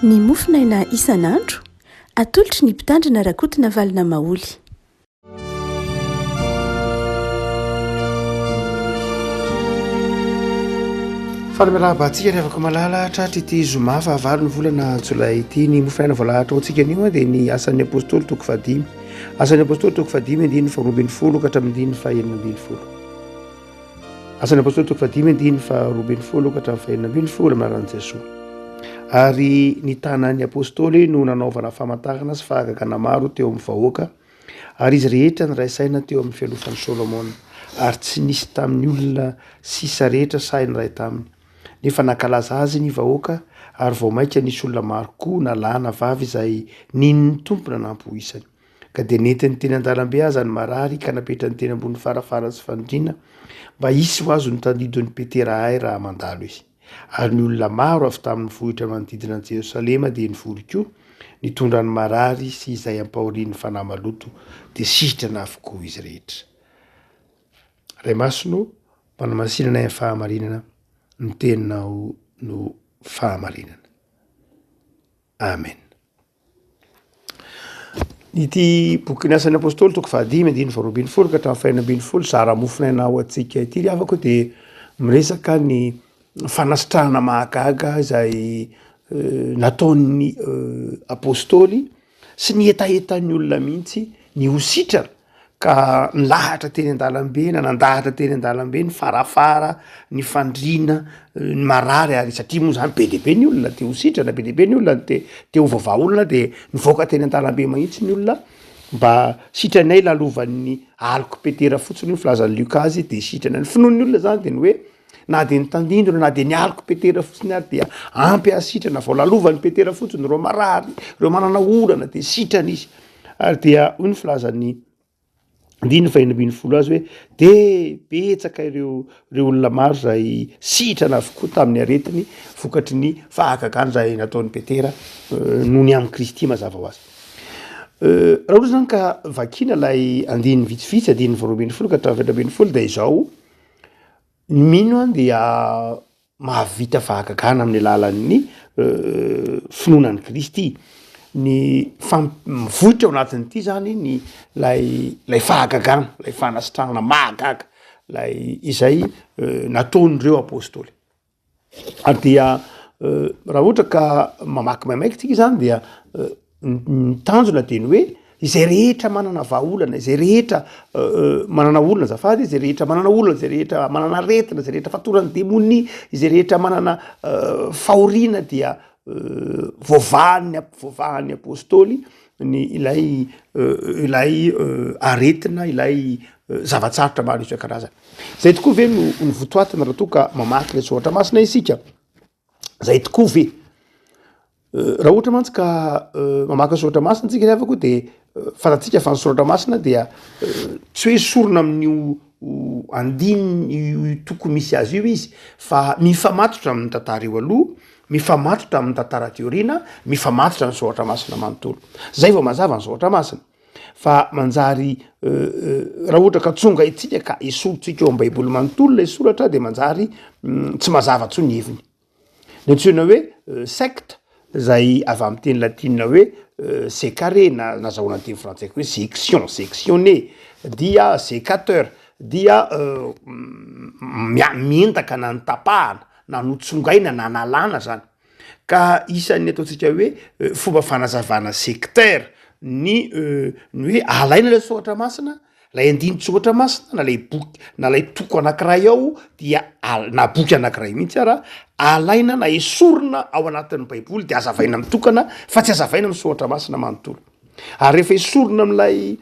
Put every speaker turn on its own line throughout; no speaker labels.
ny mofinaina isan'andro atolotry ny mpitandrina rakotina valina maoly.
Fanomerahantsika ny afaka malala tratra ity zoma fahavalo ny volana jolay ity ny mofinaina voalahatra hoantsika anio dia ny asan'ny apôstôly toko fahadimy asan'ny apôstôly toko fahadimy andiny fa roambin'ny folo ka hatramin'ny diny fa enina ambin'ny folo asan'ny apôstôly toko fahadimy andiny fa roambin'ny folo ka hatramin'ny fa enina ambin'ny folo ami'aran'i Jesosy. Ary ny tanan'ny apôstôly no nanaovana famantarana sy fahagagana maro teo amin'ny vahoaka ary izy rehetra nyraisaina teo amin'ny fialofan'i Solomona ary tsy nisy tamin'ny olona sisa rehetra sahy nyray taminy nefa nankalaza azy ny vahoaka ary vao mainka nisy olona maro koa na lahy na vavy izay nin'ny tompona nampoisany ka dia nentiny teny an-dalambe aza ny marary ka napetrany teny ambony farafara sy fanodrina mba hisy ho azo ny tandidon'ny Petera ay raha mandalo izy. Ary ny olona maro avy tamin'ny vohitra manodidina an'i Jerosalema dia nivory koa nitondra ny marary sy izay ampahorian'ny fanahy maloto dia sitrana avokoa izy rehetra. Ray Masino manamasinana ny fahamarinana ny teninao no fahamarinana. Amen. Ity boky ny asan'ny apôstôly toko fahadimy andiny fa roambin'ny folo ka hatramin'ny faha enina ambin'ny folo zara mofinaina ao antsika ity ry havako dia miresaka ny fanasitrahana mahagaga izay nataon'ny apôstôly sy ny etaetan'ny olona mihitsy ny hositrana ka nilahatra teny an-dalambe na nandahatra teny an-dalambe ny farafara ny fandriana ny marary ary satria moa zany be deaibe ny olona te hositrana be deaibe ny olona te hovavah olona dia nivoaka teny an-dalambe mahitsy ny olona mba sitranay lalovan'ny aliko Petera fotsiny io filazan'ny Lukazy dia sitrana ny finoan'ny olona zany dia ny hoe na dia ny tandindona na dia ny aliko Petera fotsiny ary dia ampy asitrana vao lalovan'ny Petera fotsiny reo marary reo manana olana dia sitrana izy ary dia hoy ny filazan'ny andiny fa enina ambin'ny folo azy hoe dia betsaka ireo olona maro izay sitrana avokoa tamin'ny aretiny vokatry ny fahagagana izay nataon'ny Petera noho ny amin'ny Kristy mazava ho azy. Raha ohatra zany ka vakiana ilay andiny vitsivitsy andiny fa roambin'ny folo ka hatramin'ny efatra ambin'ny folo dia izao ny mino dia mahavita fahagagana amin'ny alalan'ny finoanan'ny Kristy ny mivohitra ao anatin'ity zany ny lay fahagagana lay fanasitrahana mahagaga lay izay nataon'ireo apôstôly. Ary dia raha ohatra ka mamaky maimaika tsika zany dia ny tanjona dia ny hoe izay rehetra manana vahaolana izay rehetra manana olona zafady izay rehetra manana olona izay rehetra manana retina izay rehetra fatorany demonia izay rehetra manana fahoriana dia voavahan'ny apôstôly ny ilay aretina ilay zavatsarotra maro isan-karazany. Zay tokoa ve no votoatana raha toa ka mamaky ilay soratra masina isika zay tokoa ve raha ohatra mantsy ka mamaky soratra masina tsika rehefa koa dia fantatsika fa ny soratra masina dia tsy hoe sorona amin'io andiny toko misy azy io izy fa mifamatotra amin'ny tantara eo aloha mifamatotra amin'ny tantara teoriana mifamatotra ny soratra masina manontolo zay vao mazava ny soratra masina fa manjary raha ohatra ka tsonga itsika ka isorotsika eo amin'ny baiboly manontolo ilay soratra dia manjary tsy mazava tsony ny heviny ny antsoina hoe secte zay avy amin'ny teny latina hoe c'est carré na nazahoana teny frantsay hoe section sectionné dia sécateur dia miendaka na nytapahana na notsongaina na nalana zany ka isan'ny ataontsika hoe fomba fanazavana secteur ny hoe alaina ilay soratra masina lay andiny soratra masina na lay boky na lay toko anankiray ao dia na boky anankiray mihitsy ara alaina na esorina ao anatin'ny baiboly dia azavaina mitokana fa tsy azavaina amin'ny soratra masina manontolo ary rehefa esorina amin'ilay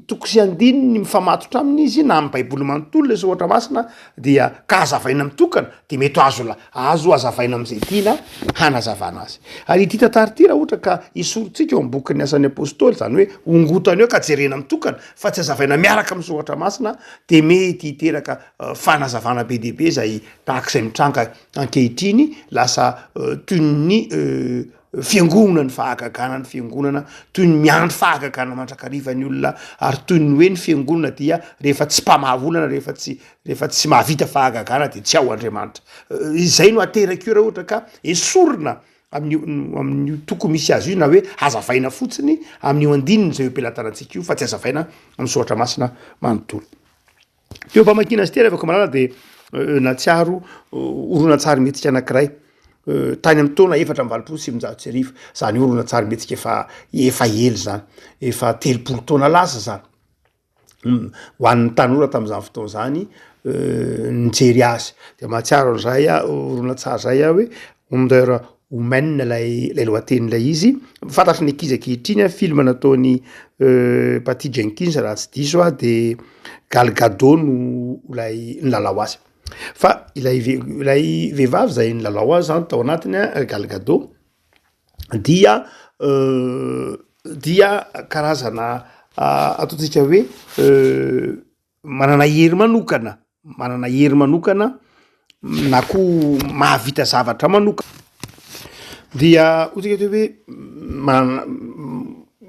toko sy andininy mifamatotra aminy izy na amin'ny baiboly manontolo ilay soratra masina dia ka azavaina mitokana dia mety azo azavaina amin'izay tiana hanazavana azy. Ary ity tantara ity raha ohatra ka isorontsika eo amin'ny boky ny asan'ny apôstôly zany hoe ongotana eo ka jerena mitokana fa tsy azavaina miaraka amin'ny soratra masina dia mety hiteraka fanazavana be deaibe izay tahak'izay mitranga ankehitriny lasa toy ny fiangonana ny fahagagana ny fiangonana toy ny miandry fahagagana mandrakarivan'ny olona ary toy ny hoe ny fiangonana dia rehefa tsy mpamahavolana rehefa tsy mahavita fahagagana dia tsy ao Andriamanitra. Izay no ateraka io raha ohatra ka esorina amin'ny toko misy azy io na hoe azavaina fotsiny amin'io andininy zay oepelantanantsika io fa tsy azavaina amin'ny soratra masina manontolo. Teo mpamakina azy tena afaka malala de natsiaro oronatsary metsika anankiray tany amin'ny taona 4 zany oronatsary metsika efa ely zany efa 3 taona lasa zany ho an'ny tanora tam'izany fotoana zany nijery azy de mahatsiaro an'izay oronatsary zay hoe ondeur humaine lay lohatenin'ilay izy fantatry ny ankizy ankehitriny film nataony Patty Jenkins raha tsy diso de Gal Gadot no lay nilalao azy fa ilay vehivavy zay nilalao azy zany tao anatiny Gal Gadot dia karazana ataontsika hoe manana hery manokana na ko mahavita zavatra manokana dia ohatsika hoe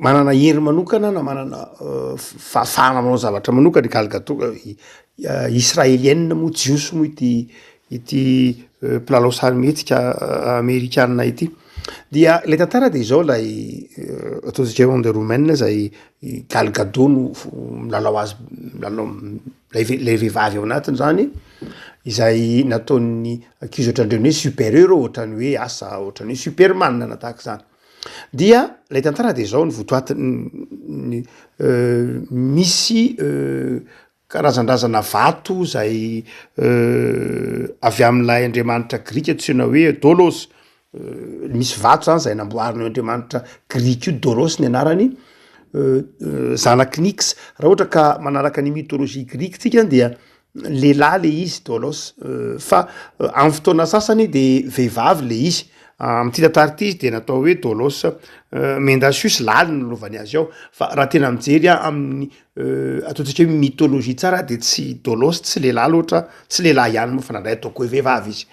manana hery manokana na manana fahafahana manao zavatra manokana Gal Gadot israélienne moa jiosy moa ity mpilalao sary metsika amerikanina ity dia le tantara de izao lay ataontsika hoe Wonder Woman zay Gal Gadot no milalao azy lay vehivavy ao anatiny zany izay nataon'ny ankizy ohatrandreny hoe super-héros ohatrany hoe asa ohatrany hoe Superman na tahaka zany dia lay tantara de izao ny votoatiny misy karazan-drazana vato zay avy amin'ilay Andriamanitra Grika tsyna hoe Dolos misy vato zany zay namboariny Andriamanitra Grika io Dolos ny anarany zanaky Nix raha ohatra ka manaraka ny mythologie grika tsika dia lehilahy le izy Dolos fa amin'ny fotoana sasany de vehivavy le izy am'ty tantara ty izy de natao hoe Dolos Mendacius laly no lovany azy ao fa raha tena mijery amin'ny ataontsika hoe mythologie tsara de tsy Dolos tsy lehilahy loatra tsy lehilahy ihany moa fa nandray ataoko hoe vehivavy izy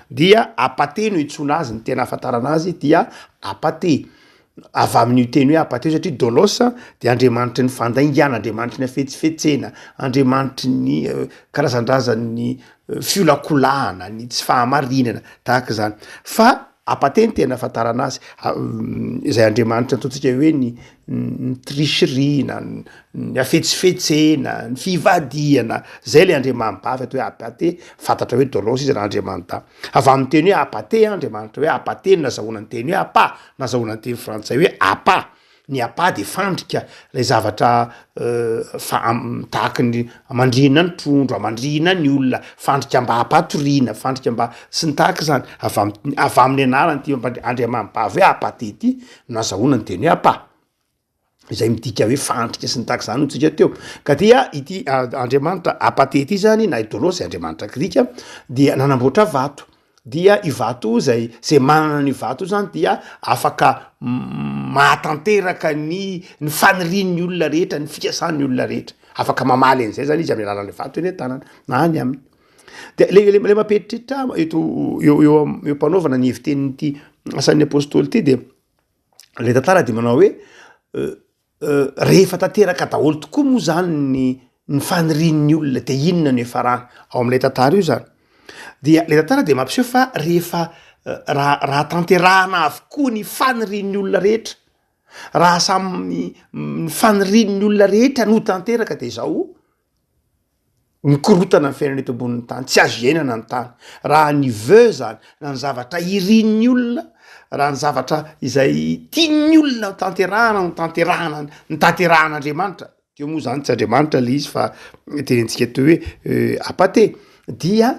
dia Apate no itsona azy ny tena ahafantarana azy dia Apate avy amin'io teny hoe Apate satria Dolos de andriamanitry ny fandaingana andriamanitry ny afetsifetsena andriamanitry ny karazan-drazany fiolakolahana ny tsy fahamarinana tahaka zany fa Apate ny tena ahafantarana azy izay andriamanitra ataontsika hoe ny tricherie na ny afetsifetsena ny fivadiana zay le andriamambavy atao hoe Apate fantatra hoe Dolos izy raha andriamanita avy amin'ny teny hoe Apate andriamanitra hoe Apate nazahoana ny teny hoe apa nazahoana ny teny frantsay hoe apa ny apa de fandrika lay zavatra tahaka ny amandrina ny trondro amandrina ny olona fandrika mba hampatoriana fandrika mba sy ny tahaka zany avy amin'ny anarany ty andriamambavy hoe Apate ty nazahoana ny teny hoe apa izay midika hoe fandrika sy ny tahaka zany hotsika teo ka dia ity andriamanitra Apate ty zany na Dolos andriamanitra Grika dia nanamboatra vato dia i vato zay manana ny vato zany dia afaka mahatanteraka ny fanirian'ny olona rehetra ny fiasan'ny olona rehetra afaka mamaly an'izay zany izy amin'ny alalan'le vato eny an-tanana na any aminy de le mamperitreritra eto eo mpanaovana ny hevitenyity asan'ny apôstôly ty de le tantara de manao hoe rehefa tanteraka daholo tokoa moa zany ny fanirian'ny olona de inona no efarana ao amin'ilay tantara io zany dia le tantara de mampiseho fa rehefa raha tanterahana avokoa ny fanirian'ny olona rehetra raha samy ny fanirian'ny olona rehetra no tanteraka de zao mikorotana ny fiainana eto ambonin'ny tany tsy azo iainana ny tany raha ny veu zany na ny zavatra irian'ny olona raha ny zavatra izay tian'ny olona tanterahana ny tanterahan'Andriamanitra teo moa zany tsy Andriamanitra le izy fa tenentsika teo hoe Apate dia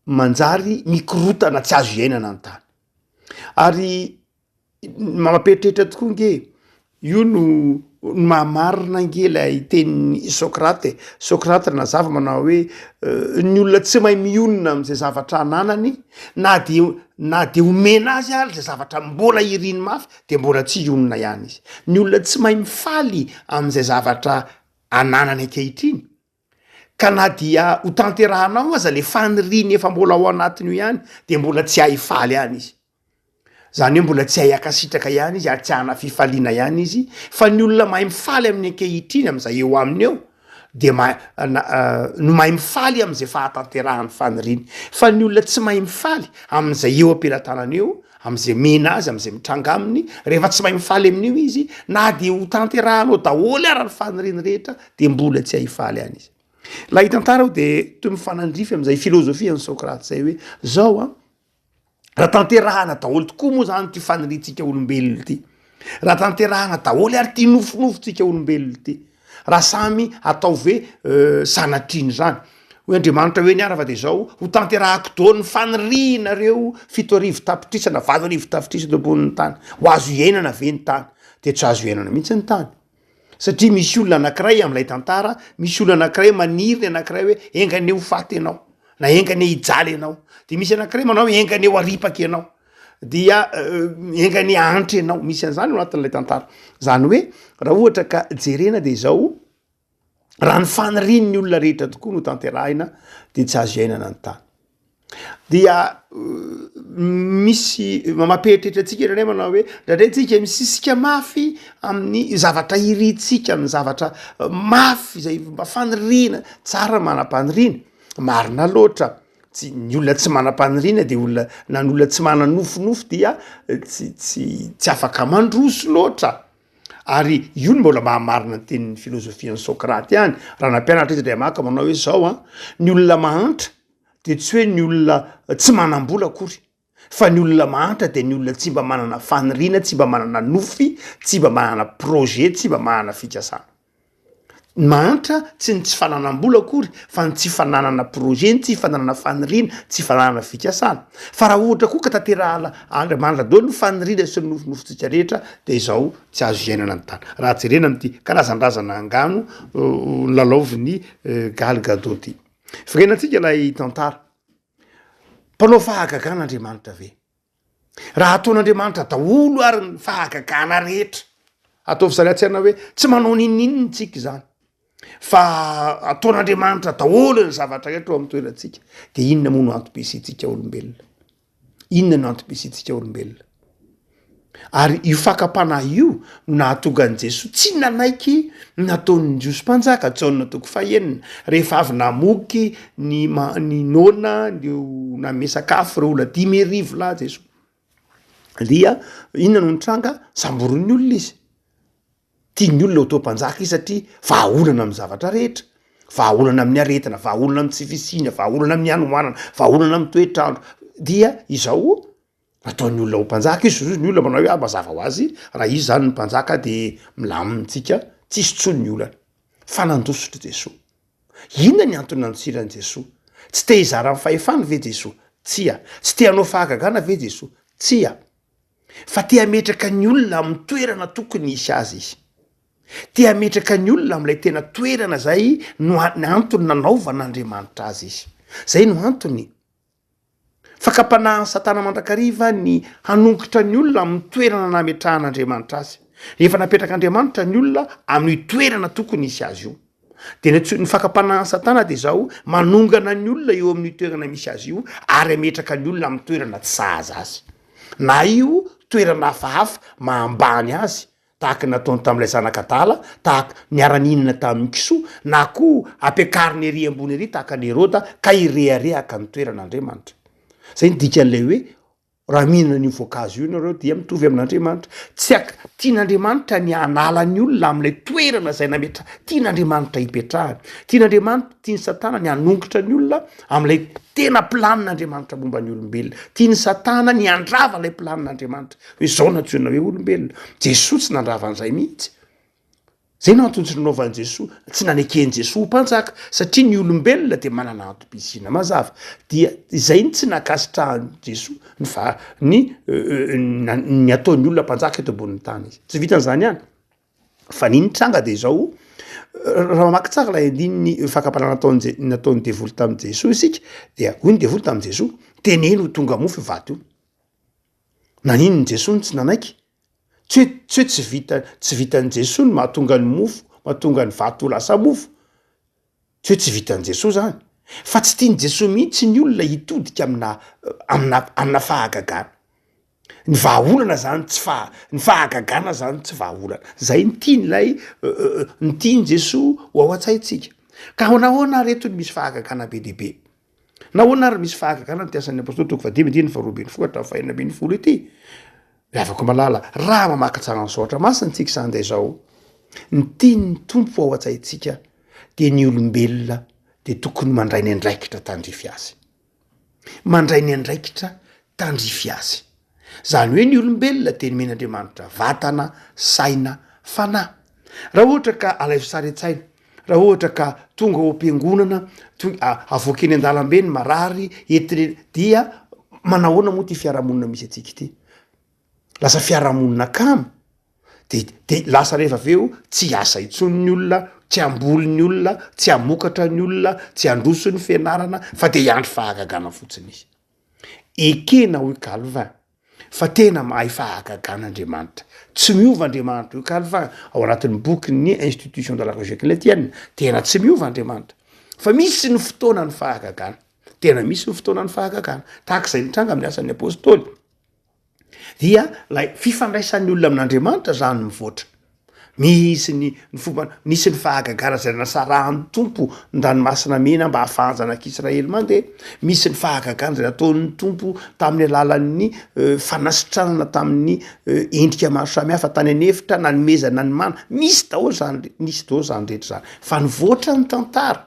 manjary mikorotana tsy azo iainana ny tany ary mamaperitreritra tokoa nge io no mamarina nge lay teny Sokrate nazava manao hoe ny olona tsy mahay mionona am'izay zavatra ananany na de omena azy zay zavatra mbola iriny mafy de mbola tsy ionona ihany izy ny olona tsy mahay mifaly am'izay zavatra ananany ankehitriny ka na dia ho tanterahanao aza le faniriny efa mbola ao anatiny io ihany de mbola tsy hay faly ihany izy zany hoe mbola tsy hay akasitraka ihany izy ary tsy hana fifaliana ihany izy fa ny olona mahay mifaly amin'ny ankehitriny am'izay eo aminy eo de no mahay mifaly am'izay fahatanterahany faniriny fa ny olona tsy mahay mifaly am'izay eo ampilatanana eo am'izay mena azy am'izay mitranga aminy rehefa tsy mahay mifaly amin'io izy na de ho tanterahanao daholy arany faniriny rehetra de mbola tsy hahifaly any izy la hitantara ho de toy mifanandrify am'izay filozofiany Sokraty zay hoe zao a raha tanterahana daholy tokoa moa zany ty faniritsika olombelona ty raha tanterahana daholy ary ty nofonofotsika olombelona ty raha samy atao ve sanatriny zany hoe Andriamanitra hoe niara fa de zao ho tanterahako dao ny fanirianareo 7 tapitrisana 8 tapitrisana to ambonin'ny tany ho azo iainana ve ny tany de tsy azo iainana mihitsy ny tany satria misy olona anankiray am'ilay tantara misy olona anankiray maniriny anankiray hoe engany eo faty ianao na engany hijaly ianao de misy anankiray manao engany eo aripaky ianao dia engany antry ianao misy an'izany eo anatin'ilay tantara zany hoe raha ohatra ka jerena de zao raha ny faniriny ny olona rehetra tokoa no tanterahina de tsy azo iainana ny tany dia misy mamaperitritra atsika indray manao hoe ndraindray tsika misisika mafy amin'ny zavatra iritsika amin'ny zavatra mafy zay mba fanirina tsara manam-panirina marina loatra tsy ny olona tsy manam-panirina de olona na ny olona tsy mana nofonofo dia tsy afaka mandroso loatra ary io ny mbola mahamarina ny tenin'ny filozofian'ny Sokraty ihany raha nampianatra izy dray maka manao hoe zao a ny olona mahantra de tsy hoe ny olona tsy manam-bola akory fa ny olona mahantra de ny olona tsy mba manana fanirina tsy mba manana nofy tsy mba manana projet tsy mba manana fikasana mahantra tsy ny tsy fananam-bola akory fa ny tsy fananana projet ny tsy fananana fanirina tsy fananana fikasana fa raha ohatra koa ka tanterahana Andriamanitra daholo ny fanirina sy ny nofonofontsika rehetra de zao tsy azo iainana ny tany raha jerena am'ty karazan-drazana angano lalaovin'ny Gal Gadot ty firenantsika lay tantara mpanao fahagagan'Andriamanitra ve raha ataon'Andriamanitra daholo ary ny fahagagana rehetra atao fisalatsiana hoe tsy manao ninninony tsika zany fa ataon'Andriamanitra daholo ny zavatra rehetra eo amin'ny toerantsika de inona moa no antom-piasintsika olombelona inona no antom-piasintsika olombelona ary io fakapanahy io no nahatonga an' Jesosy tsy nanaiky nataon'ny Jiosy mpanjaka Jaona toko fahenina rehefa avy namoky ny nona no name sakafo reo olona 10,000 lahy Jesosy dia inona no nitranga samborony olona izy tiany olona ho tao mpanjaka izy satria vahaolana amin'ny zavatra rehetra vahaolana amin'ny aretina vahaolana amin'ny tsy fisina vahaolana amin'ny anomanana vahaolana amin'ny toetrandro dia izao ataon'ny olona ho mpanjaka izy ny olona manao hoe mazava ho azy raha izy zany ny mpanjaka de milamintsika tsisy tsony ny olana fa nandositra Jesosy inona ny antony nanosiran'i Jesosy tsy te hizara amin'ny fahefany ve Jesosy tsia tsy te hanao fahagagana ve Jesosy tsia fa te hametraka ny olona amin'ny toerana tokony hisy azy izy te hametraka ny olona amin'ilay tena toerana zay no ny antony nanaovan'Andriamanitra azy izy zay no antony fakapanahan'ny Satana mandrakariva ny hanongotra ny olona amin'ny toerana nametrahan'Andriamanitra azy rehefa napetraka Andriamanitra ny olona amin'ny toerana tokony hisy azy io de ny fakapanahan'ny Satana de zao manongana ny olona eo amin'ny toerana misy azy io ary ametraka ny olona amin'ny toerana tsy sahaza azy na io toerana hafahafa mahambany azy tahaka nataony tam'ilay zanak'Adala tahaka niara-ninana tamin'ny Kisoa na koa ampiakariny ery ambony ery tahaka ny Herôda ka ireharehaka ny toeran'Andriamanitra zay ny dikan'ilay hoe raha mihinana ny voankazo io nareo dia mitovy amin'Andriamanitra tsy tian'Andriamanitra ny anala ny olona amin'ilay toerana zay nametra tian'Andriamanitra hipetrahany tian'Andriamanitra tiany Satana ny hanongotra ny olona amin'ilay tena planin'Andriamanitra momba ny olombelona tiany Satana ny andrava ilay planin'Andriamanitra hoe zao natsoina hoe olombelona Jesosy tsy nandravan'izay mihitsy zay no antony tsy nanaovan'i Jesosy tsy nanekeny Jesosy ho mpanjaka satria ny olombelona de manana antom-pisiana mazava dia izay ny tsy nakasitrahan'i Jesosy ny ataon'ny olona mpanjaka eto ambonin'ny tany izy tsy vitan'izany ihany fa niny tranga de zao raha mamaky tsara lay andininy fakapana nataon'ny devoly tamin'i Jesosy isika dia hoy ny devoly tamin'i Jesosy teneny ho tonga mofo vato io nanino ny Jesosy tsy nanaiky tsy hoe tsy vitan'i Jesosy no mahatonga ny mofo mahatonga ny vato ho lasa mofo tsy hoe tsy vitan'i Jesosy zany fa tsy tiany Jesosy mihitsy ny olona hitodika amina fahagagana ny vahaolana zany ny fahagagana zany tsy vahaolana zay ny tiany lay ny tiany Jesosy ho ao an-tsaintsika ka nahoana retony misy fahagagana be dehibe nahoana ary misy fahagagana ny tiasan'ny apôstoly toko fadimy faharoa ambin'ny folo hatramin'ny fahaenina ambin'ny folo ity le avako malala raha mamakatsara ny soatra masiny tsika sanday zao ny tiany tompo ao a-tsaintsika de ny olombelona de tokony mandray ny andraikitra tandrify azy mandray ny andraikitra tandrify azy zany hoe ny olombelona de ny men'andriamanitra vatana saina fanahy raha ohatra ka alaivosarintsaina raha ohatra ka tonga ao am-piangonana avoaka eny an-dalambe ny marary etiny dia manahoana moa ty fiarahamonina misy atsika ity lasa fiarahamonina kamo de lasa rehefa aveo tsy asa itsony ny olona tsy amboly ny olona tsy amokatra ny olona tsy androso ny fianarana fa de iandry fahagagana fotsiny izy ekena hoy Calvin fa tena mahay fahagagan'Andriamanitra tsy miova Andriamanitra hoy Calvin ao anatin'ny bokyny institution de la religion chrétienne tena tsy miova Andriamanitra fa misy ny fotoana ny fahagagana tena misy ny fotoana ny fahagagana tahak'izay nitranga amin'ny asan'ny apôstôly dia lay fifandraisan'ny olona amin'Andriamanitra zany mivoatra misy ny fomba nisy ny fahagagana zay nasarahan'ny tompo ndranomasina mena mba hahafahanjanak'Israely mandeha misy ny fahagagana zay nataon'ny tompo tamin'ny alalan'ny fanasitranana tamin'ny endrika maro samihafa tany anefitra na nomezana ny mana misy daholo zany rehetra zany fa nivoatra ny tantara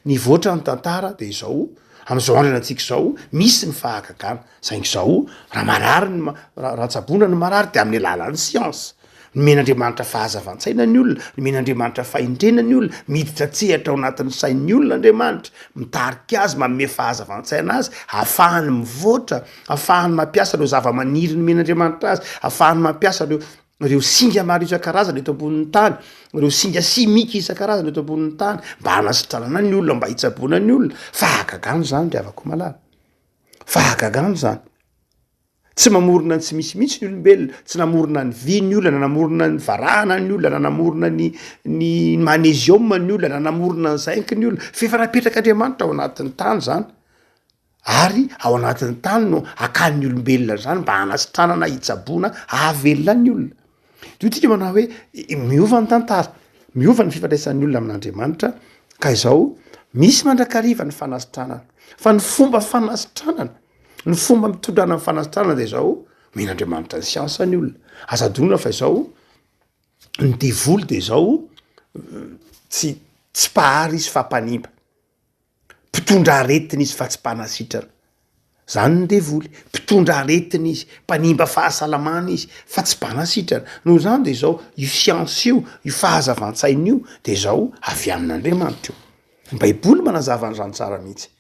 nivoatra ny tantara de izao am'izao andrena antsika zao misy ny fahagagana saingy zao raha marary raha tsabona ny marary de amin'ny alalan'ny siansa ny men'Andriamanitra fahazavan-tsaina ny olona ny men'Andriamanitra faindrena ny olona miditra tsehatra ao anatin'ny sain'ny olona Andriamanitra mitarika azy manome fahazavan-tsaina azy ahafahany mivoatra ahafahany mampiasa reo zava-maniry ny men'Andriamanitra azy ahafahany mampiasa reo singa maro isan-karazany eto ambonin'ny tany reo singa simika isan-karazany eto ambonin'ny tany mba hanasitranana ny olona mba hitsaboana ny olona fahagagano zany de avako malala fahagagano zany tsy mamorona ny tsy misy ny olombelona tsy namorona ny vy ny olona na namorona ny varahana ny olona na namorona ny manésium ny olona na namorona ny zinc ny olona fefa napetraka Andriamanitra ao anatin'ny tany zany ary ao anatin'ny tany no akan'ny olombelona zany mba hanasitranana hitsaboana ahavelona ny olona dio tika manao hoe miova ny tantara miova ny fifandraisan'ny olona amin'Andriamanitra ka izao misy mandrakariva ny fanasitranana fa ny fomba fanasitranana ny fomba mitondrana ny fanasitranana de zao men'Andriamanitra ny siansany olona azadonina fa izao ny devoly de zao tsy pahary izy fa mpanimba mpitondra aretina izy fa tsy mpanasitrana zany ny devoly mpitondra aretina izy mpanimba fahasalamana izy fa tsy mpanasitrana noho zany de zao io siansy io io fahazavan-tsaina io de zao avy amin'Andriamanitra io baiboly manazava an'izany tsara mihitsy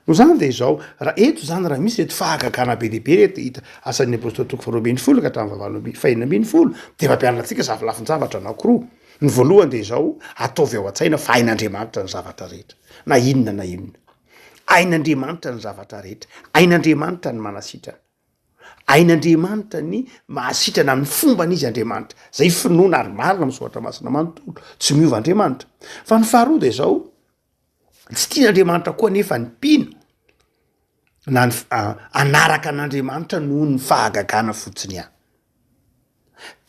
no zany de zao raha eto zany raha misy reto fahagagana be dehibe reto hita asan'ny apôstôly toko faharoa ambin'ny folo ka hatramin'ny fahaenina ambin'ny folo de fampianana antsika zavalafin-javatra anankiroa ny voalohany de zao ataovy ao an-tsaina fa hain'Andriamanitra ny zavatra rehetra na inona hain'Andriamanitra ny zavatra rehetra hain'Andriamanitra ny manasitrana hain'Andriamanitra ny mahasitrana amin'ny fombany izy Andriamanitra zay finoana ary marina amin'ny soatra masina manontolo tsy miova Andriamanitra fa ny faharoa de zao tsy tian'Andriamanitra koa nefa ny pino na ny anaraka an'Andriamanitra noho ny fahagagana fotsiny ihany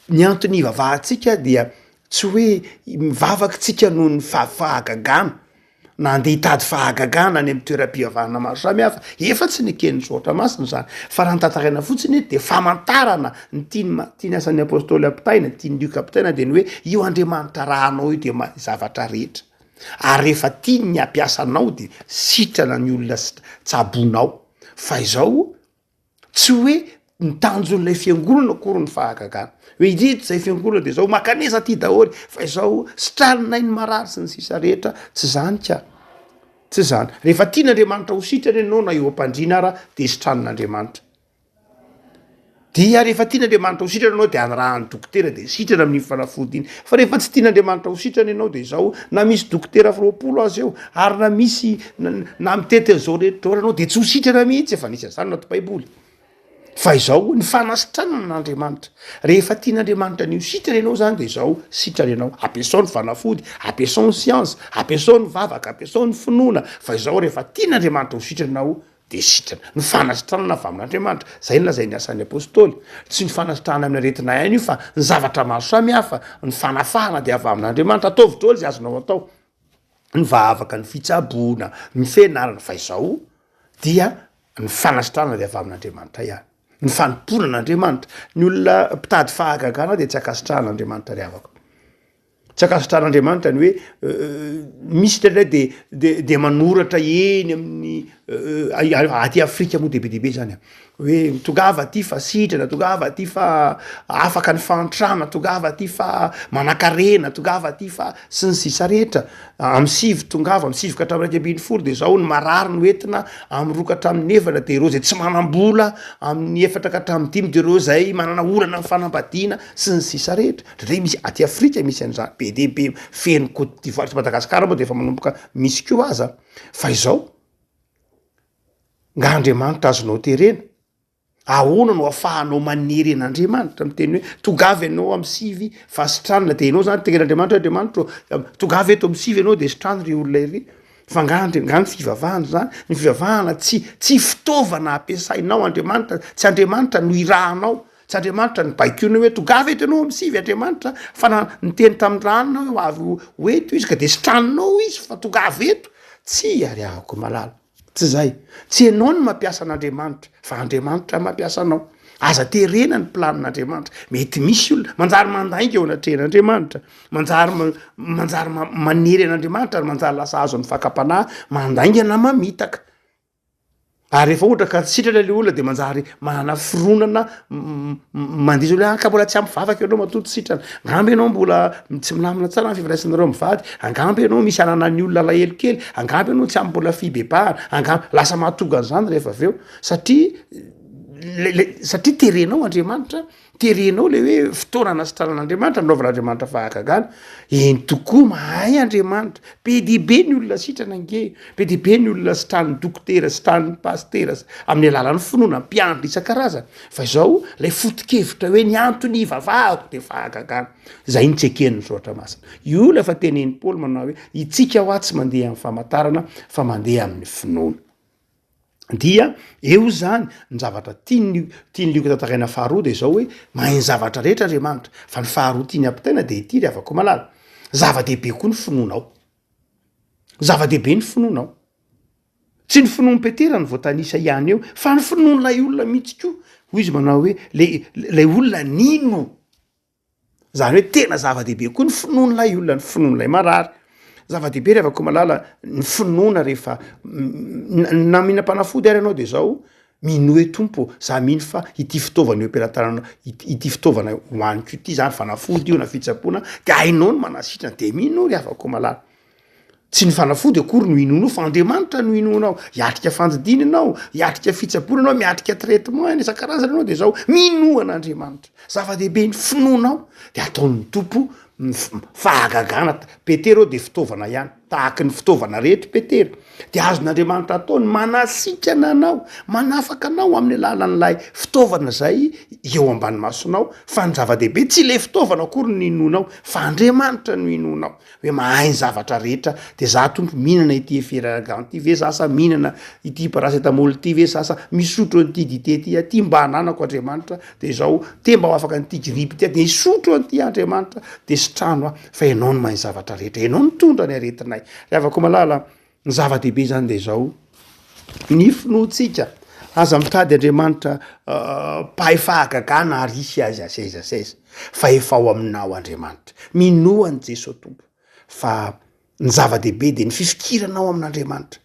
ny antony ivavahantsika dia tsy hoe mivavaky tsika noho ny fahagagana na andeha hitady fahagagana any amin'ny toeram-pivavahana maro samihafa efa tsy neken'ny soatra masina zany fa raha ny tantaraina fotsiny de famantarana ny tiany asan'ny apôstôly apitaina tiany lioka apitaina de ny hoe io Andriamanitra rahanao io de zavatra rehetra ary rehefa tiany ny ampiasanao de sitrana ny olona tsabonao fa izao tsy hoe ny tanjon'ilay fiangonana akory ny fahagagana hoe idito zay fiangonana de zao makaneza ty daholy fa izao sitraninay ny marary sy ny sisa rehetra tsy zany ka tsy zany rehefa tian'Andriamanitra ho sitrany ianao na eo am-pandriana ara de sitranin'Andriamanitra dia rehefa tian'Andriamanitra ho sitrana ianao de anyrahany dokotera de sitrana amin'ny fanafody iny fa rehefa tsy tian'Andriamanitra ho sitrana ianao de zao na misy dokotera roapolo azy eo ary na misy na mitety zao rehetra anao de tsy ho sitrana mihitsy efa nisy zany nato baiboly fa izao ny fanasitranana n'Andriamanitra rehefa tian'Andriamanitra ny ho sitrana ianao zany de zao sitrana ianao ampiasao ny fanafody ampiasao ny siansa ampiasao ny vavaka ampiasao ny finoana fa izao rehefa tian'Andriamanitra ho sitranao de sitrana ny fanasitranana avy amin'Andriamanitra zay ny lazay ny asan'ny apôstôly tsy ny fanasitrana amin'ny aretina ihany io fa ny zavatra maro samihafa ny fanafahana de avy amin'Andriamanitra ataovy daholo zay azonao atao ny vavaka ny fitsaboana ny fianarana fa izao dia ny fanasitrana de avy amin'andriamanitra ihany ny fanompona an'andriamanitra ny olona mpitady fahagagana de tsy akasitrahan'andriamanitra ry avako tsy akasitran'andriamanitra ny hoe misy ndray de manoratra eny amin'ny aty Afrika moa dehibe zany hoe tongava aty fa sitrana tongava aty fa afaka ny fantrana tongava aty fa manan-karena tongava aty fa sy ny sisa rehetra amy sivy tongava amy sivy ka hatramin'ny raiky ambin'ny folo de zao ny marary no entina amy roa ka hatramin'ny efatra de reo zay tsy manam-bola amin'ny efatra ka hatramin'ny dimy de reo zay manana olana ny fanambadiana sy ny sisa rehetra ndray misy aty Afrika misy an'izany be dehibe feno Côte d'Ivoire tsy Madagasikara moa de efa manomboka misy ko aza fa izao nga Andriamanitra azonao terena ahoana no afahanao maniry en'Andriamanitra miteny hoe tongavy ianao amy sivy fa sitranina de ianao zany tegen'Andriamanitra tongavy eto amy sivy ianao de sitrano ry olona iry fa nga ny fivavahana zany ny fivavahana tsy fitaovana ampiasainao Andriamanitra tsy Andriamanitra no irahanao tsy Andriamanitra ny baikona hoe tongavy eto ianao amy sivy Andriamanitra fa ny teny tamin'ny ranona hoe avy hoeto izy ka de sitranonao izy fa tongavy eto tsy ariahako malala tsy zay tsy ianao no mampiasa an'Andriamanitra fa Andriamanitra mampiasa anao aza terena ny planin'Andriamanitra mety misy olona manjary mandainga eo anatrehan'Andriamanitra manjary manery an'Andriamanitra ary manjary lasa azo ny fakapanahy mandaingana mamitaka ary rehefa ohatra ka sitrana le olona de manjary manana fironana mandiso le ka mbola tsy ampivavaka ianao matoto sitrana angamba ianao mbola tsy milamina tsara ny fifandraisanareo mivady angamba ianao misy anana ny olona lahelo kely angamba ianao tsy ampy mbola fibebahana angamba lasa mahatonga an'izany rehefa avy eo satria terenao Andriamanitra terenao le hoe fotoana nasitranan'Andriamanitra nanaovan'Andriamanitra fahagagana eny tokoa mahay Andriamanitra be dibe ny olona sitrana nge be dibe ny olona sitran'ny dokotera sitran'ny pastera amin'ny alalan'ny finoana mpiandry isan-karazany fa izao lay foto-kevitra hoe ny antony ivavahako de fahagagana zay ny tseken'ny zoatra masina io lafa tenen'ny Paoly manao hoe itsika ho atsy mandeha amin'ny famantarana fa mandeha amin'ny finoana dia eo zany ny zavatra tiany lioko tatakaina faharoa de zao hoe mahay ny zavatra rehetra Andriamanitra fa ny faharoa tiany ampitaina de ity ry avako malala zava-dehibe koa ny finoanao zava-dehibe ny finoanao tsy ny finoan'ny Petera ny voatanisa ihany eo fa ny finoan'lay olona mihitsy koa hoy izy manao hoe lay olona nino zany hoe tena zava-dehibe koa ny finoan'lay olona ny finoan'lay marary zava-dehibe ry avako malala ny finoana rehefa na mihina-panafody ary ianao de zao mino hoe tompo za mino fa ity fitaovana operatarana ity fitaovana hoaniko ity zany fanafody io na fitsaboana de hainao no manasitrana de mino ry avako malala tsy ny fanafody akory no inonao fa Andriamanitra no inonao hiatrika fanjidina ianao hiatrika fitsaboana ianao miatrika traitement eny isan-karazany ianao de zao minoan'Andriamanitra zava-dehibe ny finoanao de ataon'ny tompo fahagagana Petera de fitaovana ihany tahaky ny fitaovana rehetra Petera de azon'Andriamanitra ataony manasitrana anao manafaka anao amin'ny alalan'lay fitaovana zay eo ambany masonao fa ny zava-dehibe tsy le fitaovana akory no inonao fa Andriamanitra no inonao hoe mahay ny zavatra rehetra de za tompo mihinana ity eferagan ty ve sasa mihinana ity paracetamol ty ve sasa misotro an'ity dité ty aty mba hananako Andriamanitra de zao te mba ho afaka an'ity gripy ty de isotro an'ity Andriamanitra de sitrano fa ianao no mahay zavatra rehetra ianao ny tondra ny aretinay rehavako malala ny zava-dehibe zany de zao ny finoantsika aza mitady Andriamanitra mpahay fahagagana arisy azy asezaseza fa efa ao aminao Andriamanitra minoany Jesosy tompo fa ny zava-dehibe de ny fifikiranao amin'Andriamanitra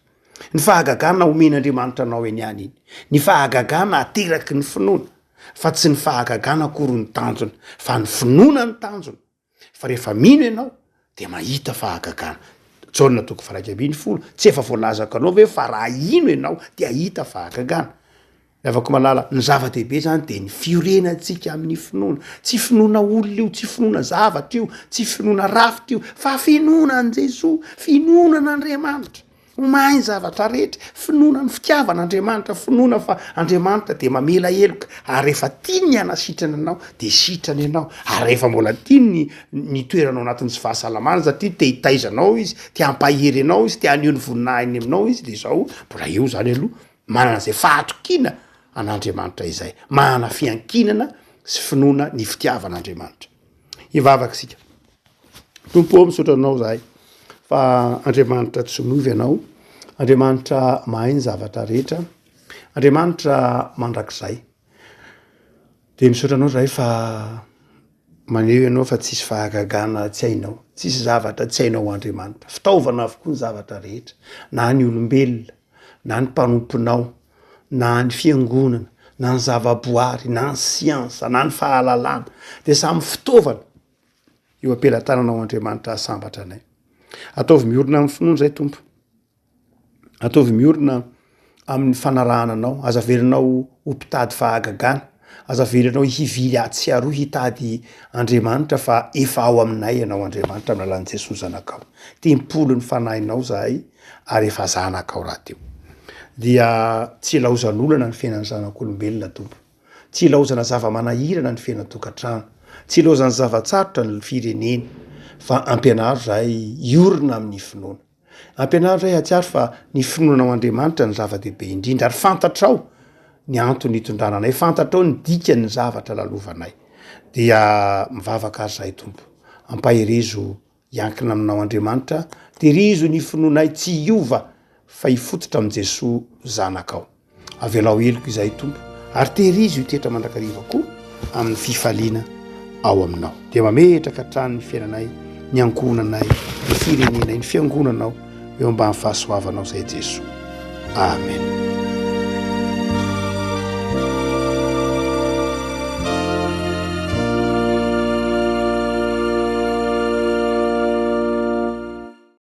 ny fahagagana omen'Andriamanitra anao eny any iny ny fahagagana ateraky ny finoana fa tsy ny fahagagana akory ny tanjona fa ny finoana ny tanjona fa rehefa mino ianao de mahita fahagagana Jaona toko faraiky ambin'ny folo tsy efa voalazako anao ve fa raha ino ianao de ahita fahagagana afaka malala ny zava-dehibe zany de ny fiorenantsika amin'ny finoana tsy finoana olona io tsy finoana zavatra io tsy finoana rafitra io fa finoana an' Jesosy finoana an'Andriamanitra mahay ny zavatra rehetra finoana ny fitiavan'Andriamanitra finoana fa Andriamanitra de mamela heloka ary rehefa tiany anasitrana anao de sitrany ianao ary rehefa mbola tiany ny toeranao anatin'ny sy fahasalamana satria te hitaizanao izy te hampahery anao izy te haneho ny voninahiny aminao izy de zao mbola eo zany aloha manana zay fahatokina an'Andriamanitra izay manana fiankinana sy finoana ny fitiavan'Andriamanitra ivavaka sika tompo misaotra anao zahay fa Andriamanitra tsy miovy ianao, Andriamanitra mahay ny zavatra rehetra, Andriamanitra mandrakizay. De misaotra anao zay fa maneho ianao fa tsisy fahagagana tsy hainao, tsisy zavatra tsy hainao Andriamanitra. Fitaovana avokoa ny zavatra rehetra, na ny olombelona, na ny mpanomponao, na ny fiangonana, na ny zavaboary, na ny siansa, na ny fahalalana, de samy fitaovana eo ampelantananao Andriamanitra ahasambatra anay. Ataovy miorina amin'ny finoana zay Tompo. Ataovy miorina amin'ny fanarahana anao, aza velonao ho mpitady fahagagana, aza velonao hivily atsy aroa hitady Andriamanitra fa efa ao aminay ianao Andriamanitra amin'ny alalan'i Jesosy zanakao. Tempolo ny fanahinao zahay ary efa zanakao raha teo. Dia tsy laozan'olana ny fiainan'ny zanak'olombelona Tompo. Tsy laozana zava-manahirana ny fiainatokantrano, tsy laozana zavatsarotra ny firenena, fa ampianaro zahay iorina amin'ny finoana. Ampianaro zahay hatsiaro fa ny finoananao Andriamanitra ny zava-dehibe indrindra, ary fantatrao ny antony hitondrananay, fantatrao ny dikany zavatra lalovanay. Dia mivavaka azy zahay Tompo, ampaherezo iankina aminao Andriamanitra, terizo ny finoanay tsy hiova fa hifototra amin'ny Jesosy zanakao. Avelao eloko izay Tompo, ary terizo itetra mandrakariva koa amin'ny fifaliana ao aminao. Dia mametraka hatrany ny fiainanay, ny ankonanay, ny firenenay, ny fiangonanao eo ambany fahasoavanao zay Jesosy. Amen.